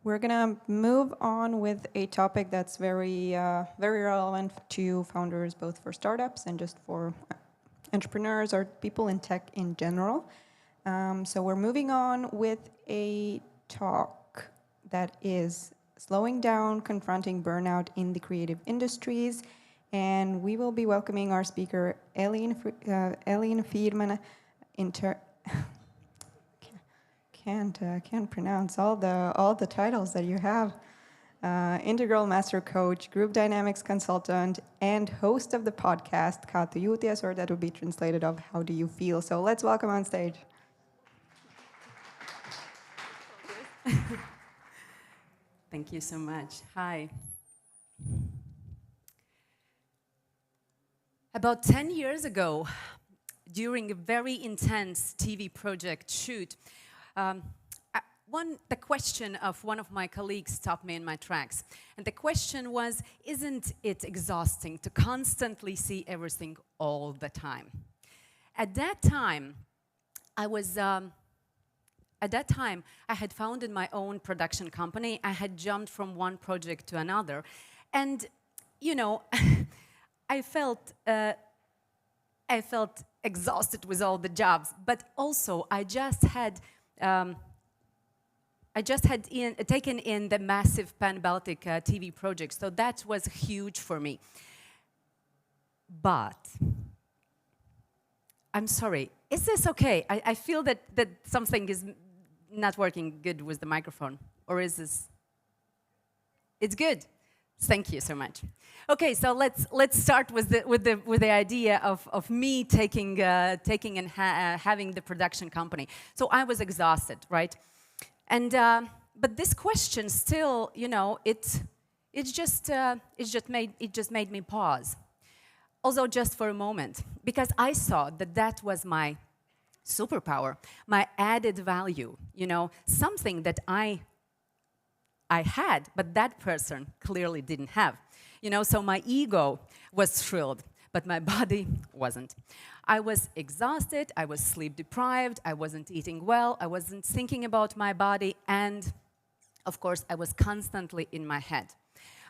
we're gonna move on with a topic that's very relevant to founders, both for startups and just for entrepreneurs or people in tech in general. So we're moving on with a talk that is slowing down, confronting burnout in the creative industries. And we will be welcoming our speaker, Elina Firmane, can't pronounce all the titles that you have. Integral Master Coach, Group Dynamics Consultant, and host of the podcast, jūties, or that would be translated of How Do You Feel? So let's welcome on stage. Thank you so much. Hi. About 10 years ago, during a very intense TV project shoot, the question of one of my colleagues stopped me in my tracks. And the question was, isn't it exhausting to constantly see everything all the time? At that time, I had founded my own production company. I had jumped from one project to another. And, you know, I felt exhausted with all the jobs, but also I just had taken in the massive Pan-Baltic TV project, so that was huge for me. But I'm sorry, is this okay? I feel that something is not working good with the microphone, or is this? It's good. Thank you so much. Okay, so let's start with the idea of me taking and having the production company. So I was exhausted, right? And but this question still, you know, it just made me pause. Although just for a moment, because I saw that was my superpower, my added value, you know, something that I had, but that person clearly didn't have. You know, so my ego was thrilled, but my body wasn't. I was exhausted, I was sleep deprived, I wasn't eating well, I wasn't thinking about my body, and of course, I was constantly in my head.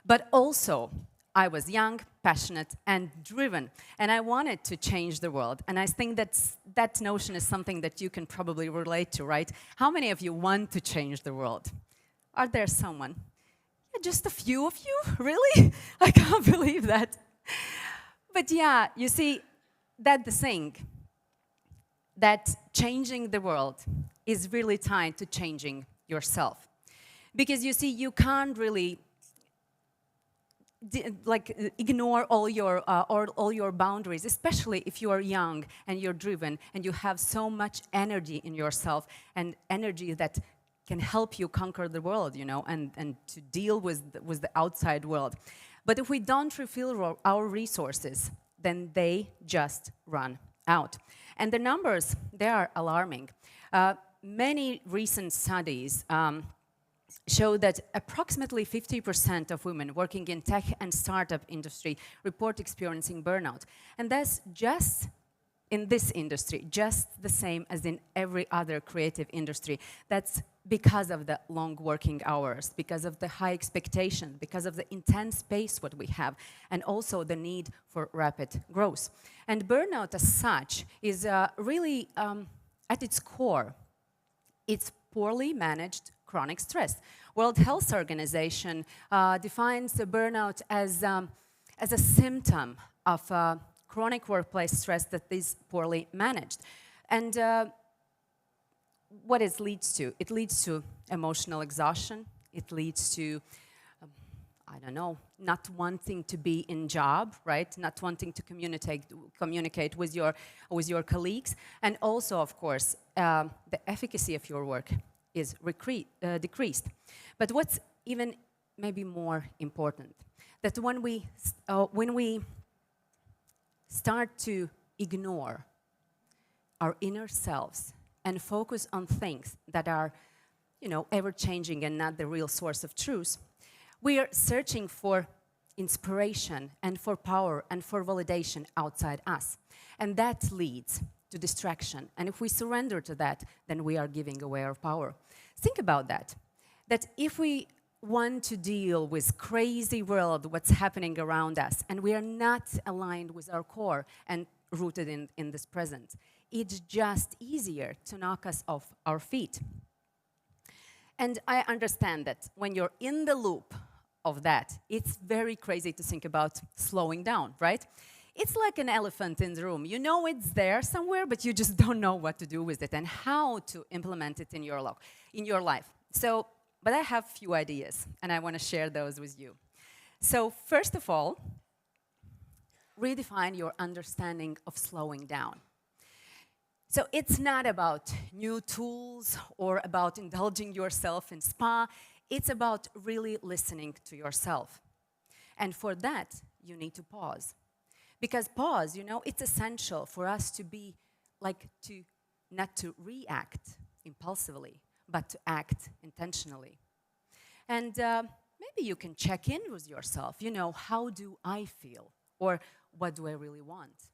But also, I was young, passionate, and driven, and I wanted to change the world. And I think that notion is something that you can probably relate to, right? How many of you want to change the world? Are there someone? Yeah, just a few of you? Really? I can't believe that. But yeah, you see, that's the thing, that changing the world is really tied to changing yourself. Because you see, you can't really ignore all your boundaries, especially if you are young and you're driven and you have so much energy in yourself, and energy that can help you conquer the world, you know, and to deal with the outside world. But if we don't refill our resources, then they just run out. And the numbers, they are alarming. Many recent studies show that approximately 50% of women working in tech and startup industry report experiencing burnout. And that's just in this industry, just the same as in every other creative industry. That's because of the long working hours, because of the high expectation, because of the intense pace what we have, and also the need for rapid growth. And burnout as such is really, at its core, it's poorly managed chronic stress. World Health Organization defines the burnout as a symptom of chronic workplace stress that is poorly managed. And what it leads to? It leads to emotional exhaustion. It leads to, I don't know, not wanting to be in job, right? Not wanting to communicate with your colleagues. And also, of course, the efficacy of your work is decreased. But what's even maybe more important, that when we start to ignore our inner selves and focus on things that are, you know, ever-changing and not the real source of truth, we are searching for inspiration and for power and for validation outside us. And that leads to distraction. And if we surrender to that, then we are giving away our power. Think about that. that if we want to deal with crazy world, what's happening around us, and we are not aligned with our core and rooted in this present, it's just easier to knock us off our feet. And I understand that when you're in the loop of that, it's very crazy to think about slowing down, right? It's like an elephant in the room. You know it's there somewhere, but you just don't know what to do with it and how to implement it in your life. So, but I have a few ideas, and I want to share those with you. So first of all, redefine your understanding of slowing down. So it's not about new tools or about indulging yourself in spa. It's about really listening to yourself. And for that, you need to pause. Because pause, you know, it's essential for us to be not to react impulsively, but to act intentionally. And maybe you can check in with yourself. You know, how do I feel? Or what do I really want?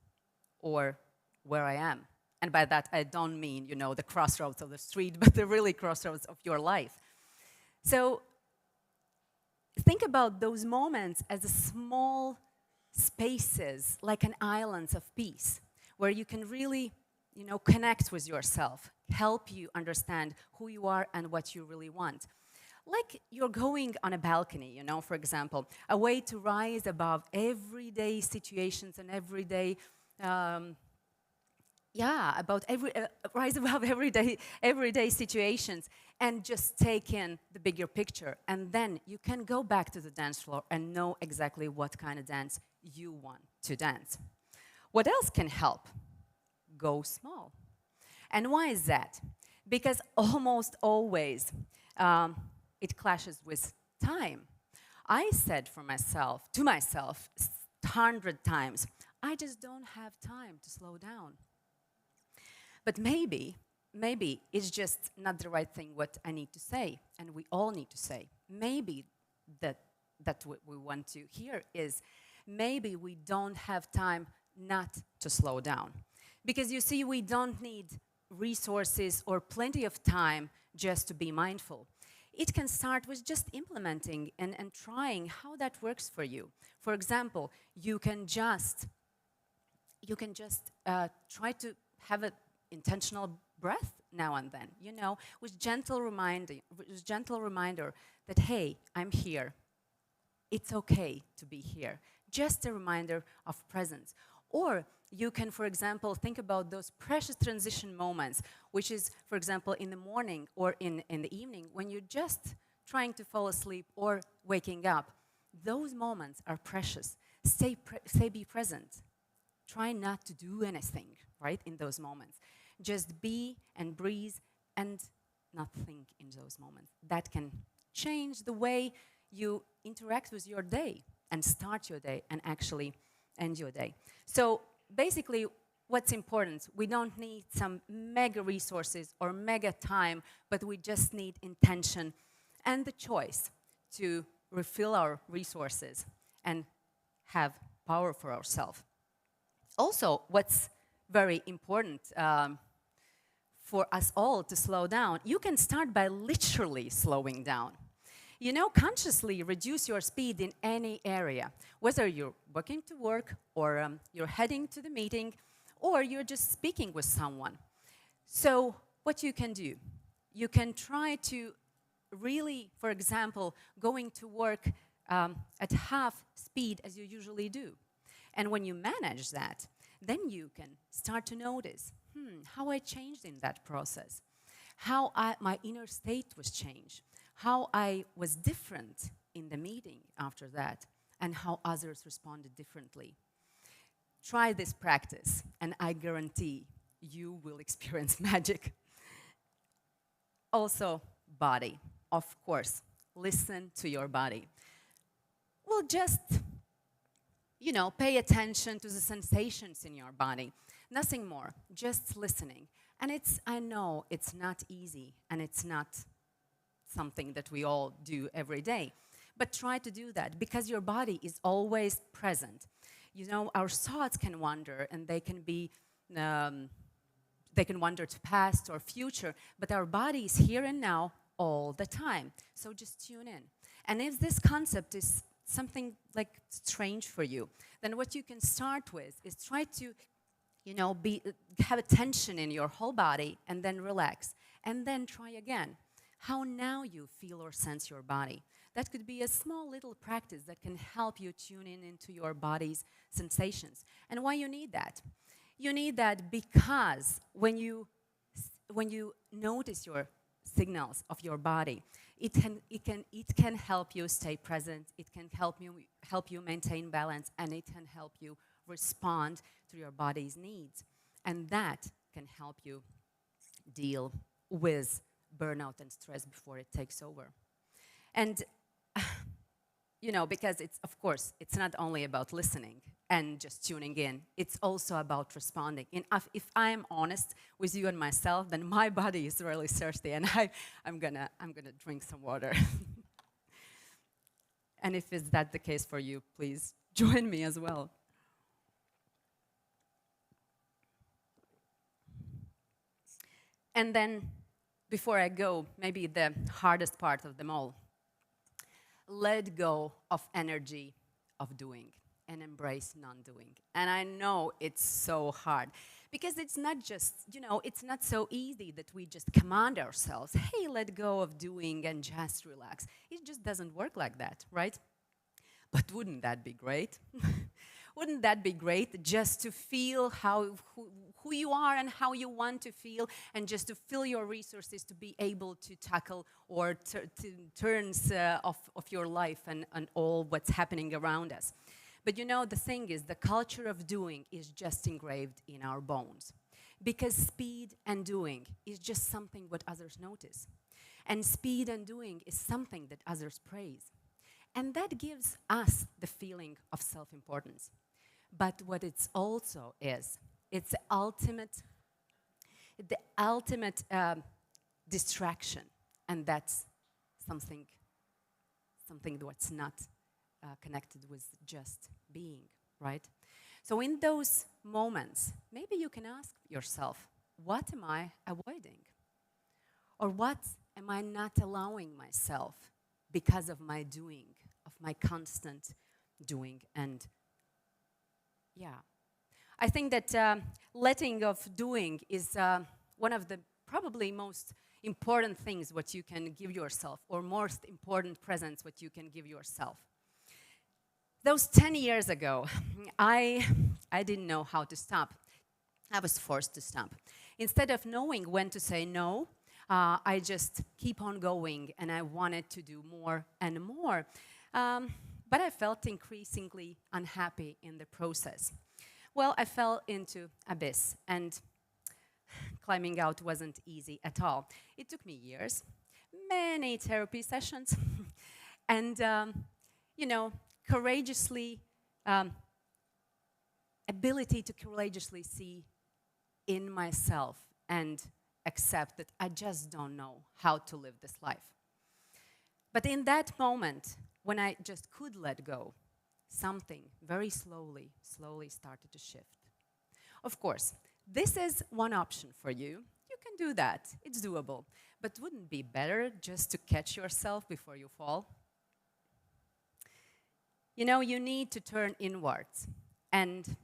Or where I am. And by that, I don't mean, you know, the crossroads of the street, but the really crossroads of your life. So think about those moments as small spaces, like an islands of peace, where you can really, you know, connect with yourself, help you understand who you are and what you really want. Like you're going on a balcony, you know, for example, a way to rise above everyday situations and everyday rise above everyday situations and just take in the bigger picture. And then you can go back to the dance floor and know exactly what kind of dance you want to dance. What else can help? Go small. And why is that? Because almost always it clashes with time. I said to myself 100 times, I just don't have time to slow down. But maybe it's just not the right thing what I need to say, and we all need to say. Maybe that what we want to hear is, maybe we don't have time not to slow down. Because you see, we don't need resources or plenty of time just to be mindful. It can start with just implementing and trying how that works for you. For example, you can just try to have an intentional breath now and then, you know, with gentle reminder that, hey, I'm here. It's okay to be here. Just a reminder of presence. Or you can, for example, think about those precious transition moments, which is, for example, in the morning or in the evening when you're just trying to fall asleep or waking up. Those moments are precious. Be present. Try not to do anything, right, in those moments. Just be and breathe and not think in those moments. That can change the way you interact with your day and start your day and actually end your day. So basically, what's important, we don't need some mega resources or mega time, but we just need intention and the choice to refill our resources and have power for ourselves. Also, what's very important for us all to slow down, you can start by literally slowing down. You know, consciously reduce your speed in any area, whether you're walking to work or you're heading to the meeting or you're just speaking with someone. So what you can do, you can try to really, for example, going to work at half speed as you usually do. And when you manage that, then you can start to notice how I changed in that process, how my inner state was changed, how I was different in the meeting after that, and how others responded differently. Try this practice, and I guarantee you will experience magic. Also, body. Of course, listen to your body. Well, just, you know, pay attention to the sensations in your body. Nothing more, just listening. And I know it's not easy, and it's not something that we all do every day. But try to do that, because your body is always present. You know, our thoughts can wander, and they can wander to past or future, but our body is here and now, all the time. So just tune in. And if this concept is something like strange for you, then what you can start with is try to, have a tension in your whole body and then relax. And then try again. How now you feel or sense your body. That could be a small little practice that can help you tune in into your body's sensations. And why you need that? You need that because when you notice your signals of your body, it can help you stay present, it can help you maintain balance, and it can help you respond to your body's needs. And that can help you deal with burnout and stress before it takes over. And because of course, it's not only about listening and just tuning in, it's also about responding. And if I'm honest with you and myself, then my body is really thirsty, and I'm gonna drink some water. And if is that the case for you, please join me as well. And then, before I go, maybe the hardest part of them all, let go of energy of doing and embrace non-doing. And I know it's so hard because it's not just, it's not so easy that we just command ourselves, hey, let go of doing and just relax. It just doesn't work like that, right? But wouldn't that be great? Wouldn't that be great just to feel who you are and how you want to feel, and just to fill your resources to be able to tackle or turns of your life and all what's happening around us. But the thing is, the culture of doing is just engraved in our bones. Because speed and doing is just something what others notice. And speed and doing is something that others praise. And that gives us the feeling of self-importance. But what it's also is, it's the ultimate distraction, and that's something that's not connected with just being, right? So in those moments, maybe you can ask yourself, what am I avoiding? Or what am I not allowing myself because of my doing, of my constant doing? And yeah, I think that letting of doing is one of the probably most important things what you can give yourself, or most important presents what you can give yourself. Those 10 years ago, I didn't know how to stop. I was forced to stop. Instead of knowing when to say no, I just keep on going, and I wanted to do more and more. But I felt increasingly unhappy in the process. Well, I fell into abyss, and climbing out wasn't easy at all. It took me years, many therapy sessions, and, ability to courageously see in myself and accept that I just don't know how to live this life. But in that moment, when I just could let go, something very slowly started to shift. Of course, this is one option for you. You can do that. It's doable. But wouldn't it be better just to catch yourself before you fall? You need to turn inwards and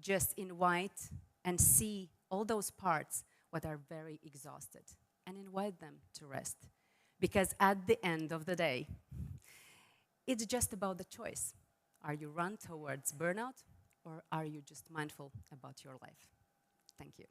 just invite and see all those parts that are very exhausted, and invite them to rest. Because at the end of the day, it's just about the choice. Are you run towards burnout, or are you just mindful about your life? Thank you.